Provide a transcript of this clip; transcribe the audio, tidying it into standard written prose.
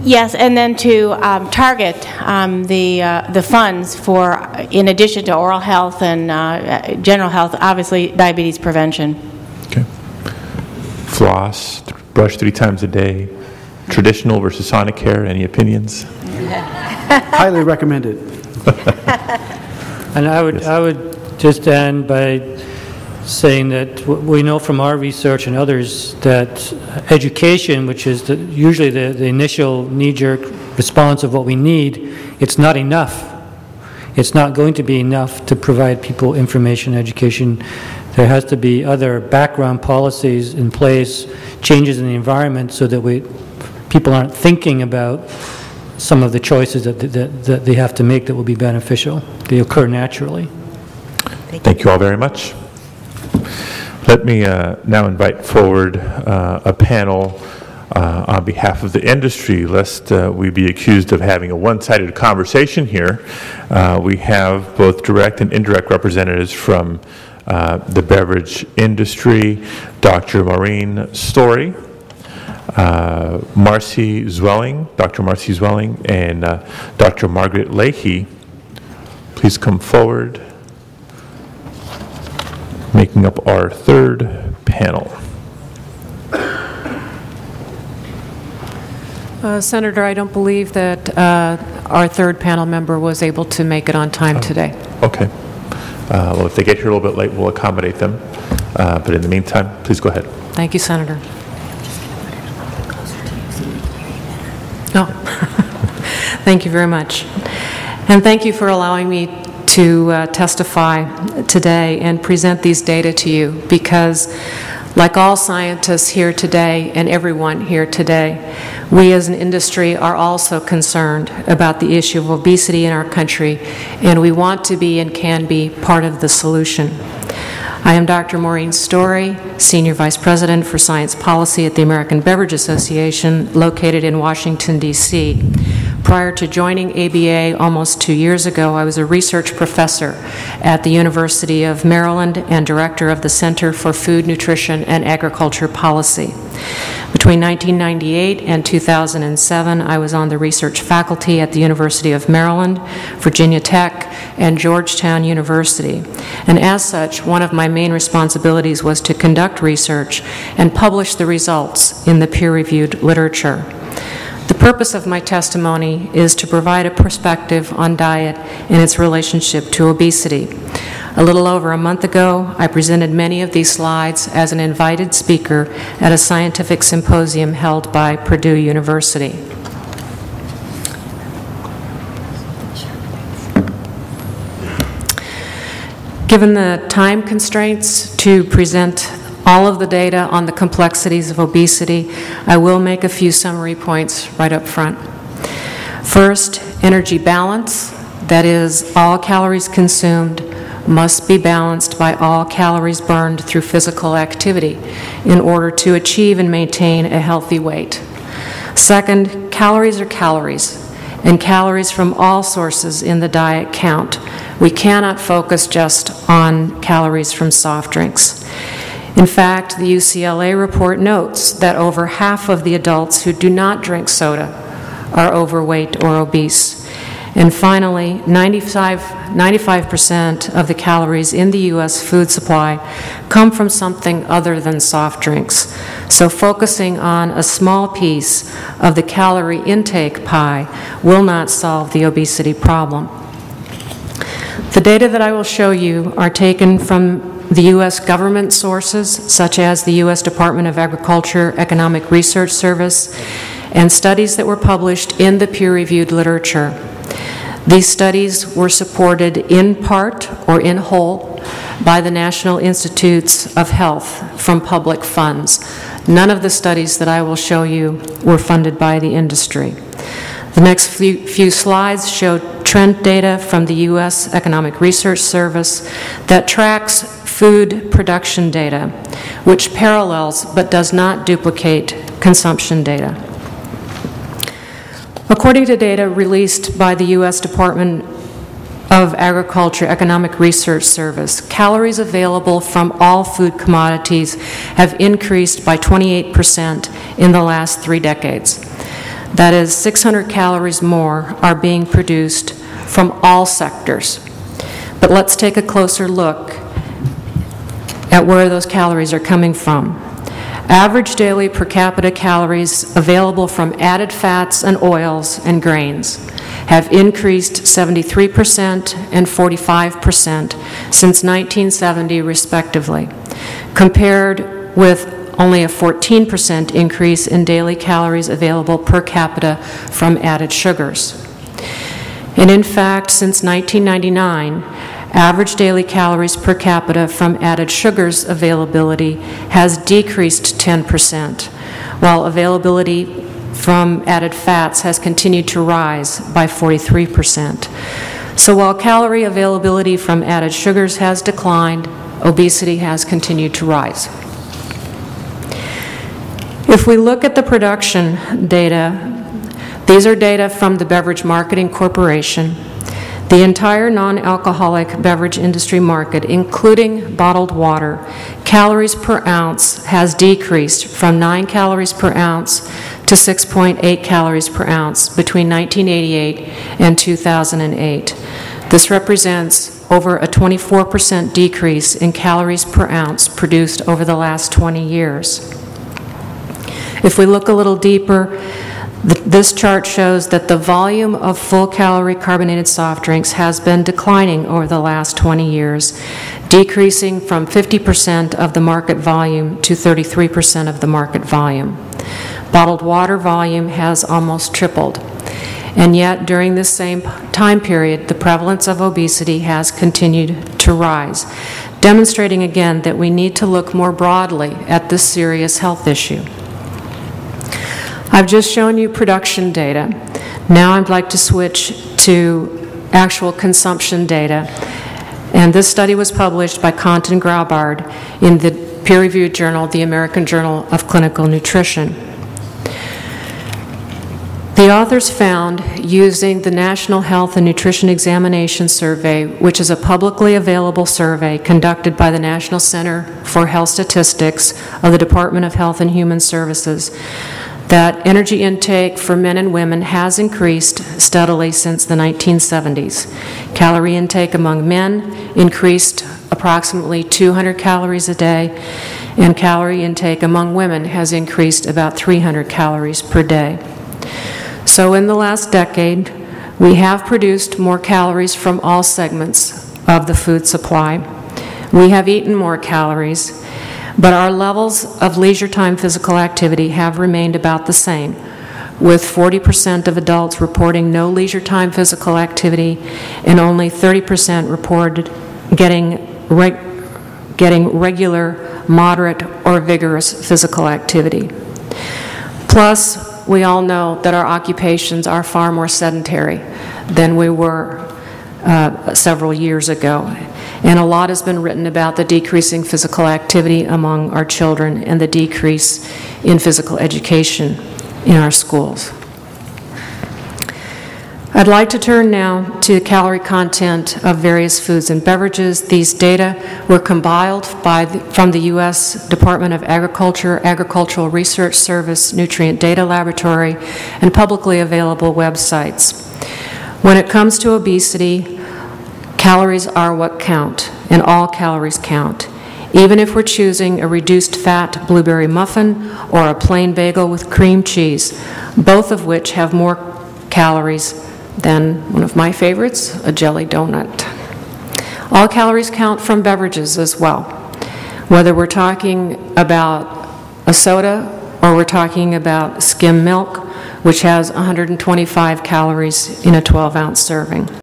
Yes, and then to target the funds for, in addition to oral health and general health, obviously diabetes prevention. Okay. Floss, brush 3 times a day, traditional versus Sonicare, any opinions? Highly recommended. And I would just end by saying that we know from our research and others that education, which is usually the initial knee-jerk response of what we need, it's not enough. It's not going to be enough to provide people information, education. There has to be other background policies in place, changes in the environment, so that people aren't thinking about some of the choices that they have to make that will be beneficial. They occur naturally. Thank you all very much. Let me now invite forward a panel on behalf of the industry, lest we be accused of having a one-sided conversation here. We have both direct and indirect representatives from the beverage industry, Dr. Maureen Story, Marcy Zwelling, Dr. Marcy Zwelling, and Dr. Margaret Leahy. Please come forward, making up our third panel. Senator, I don't believe that our third panel member was able to make it on time today. Okay. Well, if they get here a little bit late, we'll accommodate them. But in the meantime, please go ahead. Thank you, Senator. Oh, thank you very much. And thank you for allowing me to testify today and present these data to you, because like all scientists here today and everyone here today, we as an industry are also concerned about the issue of obesity in our country, and we want to be and can be part of the solution. I am Dr. Maureen Story, Senior Vice President for Science Policy at the American Beverage Association, located in Washington, D.C. Prior to joining ABA almost 2 years ago, I was a research professor at the University of Maryland and director of the Center for Food, Nutrition, and Agriculture Policy. Between 1998 and 2007, I was on the research faculty at the University of Maryland, Virginia Tech, and Georgetown University. And as such, one of my main responsibilities was to conduct research and publish the results in the peer-reviewed literature. The purpose of my testimony is to provide a perspective on diet and its relationship to obesity. A little over a month ago, I presented many of these slides as an invited speaker at a scientific symposium held by Purdue University. Given the time constraints to present all of the data on the complexities of obesity, I will make a few summary points right up front. First, energy balance, that is, all calories consumed must be balanced by all calories burned through physical activity in order to achieve and maintain a healthy weight. Second, calories are calories, and calories from all sources in the diet count. We cannot focus just on calories from soft drinks. In fact, the UCLA report notes that over half of the adults who do not drink soda are overweight or obese. And finally, 95% of the calories in the U.S. food supply come from something other than soft drinks. So focusing on a small piece of the calorie intake pie will not solve the obesity problem. The data that I will show you are taken from the U.S. government sources, such as the U.S. Department of Agriculture Economic Research Service, and studies that were published in the peer-reviewed literature. These studies were supported in part or in whole by the National Institutes of Health from public funds. None of the studies that I will show you were funded by the industry. The next few slides show trend data from the U.S. Economic Research Service that tracks food production data, which parallels but does not duplicate consumption data. According to data released by the U.S. Department of Agriculture Economic Research Service, calories available from all food commodities have increased by 28% in the last 3 decades. That is, 600 calories more are being produced from all sectors. But let's take a closer look at where those calories are coming from. Average daily per capita calories available from added fats and oils and grains have increased 73% and 45% since 1970, respectively, compared with only a 14% increase in daily calories available per capita from added sugars. And in fact, since 1999, average daily calories per capita from added sugars availability has decreased 10%, while availability from added fats has continued to rise by 43%. So while calorie availability from added sugars has declined, obesity has continued to rise. If we look at the production data, these are data from the Beverage Marketing Corporation. The entire non-alcoholic beverage industry market, including bottled water, calories per ounce has decreased from 9 calories per ounce to 6.8 calories per ounce between 1988 and 2008. This represents over a 24% decrease in calories per ounce produced over the last 20 years. If we look a little deeper, this chart shows that the volume of full-calorie carbonated soft drinks has been declining over the last 20 years, decreasing from 50% of the market volume to 33% of the market volume. Bottled water volume has almost tripled. And yet, during this same time period, the prevalence of obesity has continued to rise, demonstrating again that we need to look more broadly at this serious health issue. I've just shown you production data. Now I'd like to switch to actual consumption data. And this study was published by Kant and Graubard in the peer-reviewed journal, the American Journal of Clinical Nutrition. The authors found, using the National Health and Nutrition Examination Survey, which is a publicly available survey conducted by the National Center for Health Statistics of the Department of Health and Human Services, that energy intake for men and women has increased steadily since the 1970s. Calorie intake among men increased approximately 200 calories a day, and calorie intake among women has increased about 300 calories per day. So in the last decade, we have produced more calories from all segments of the food supply. We have eaten more calories, but our levels of leisure time physical activity have remained about the same, with 40% of adults reporting no leisure time physical activity and only 30% reported getting regular, moderate, or vigorous physical activity. Plus, we all know that our occupations are far more sedentary than we were several years ago. And a lot has been written about the decreasing physical activity among our children and the decrease in physical education in our schools. I'd like to turn now to the calorie content of various foods and beverages. These data were compiled from the U.S. Department of Agriculture, Agricultural Research Service, Nutrient Data Laboratory, and publicly available websites. When it comes to obesity, calories are what count, and all calories count. Even if we're choosing a reduced fat blueberry muffin or a plain bagel with cream cheese, both of which have more calories than one of my favorites, a jelly donut. All calories count from beverages as well. Whether we're talking about a soda or we're talking about skim milk, which has 125 calories in a 12-ounce serving.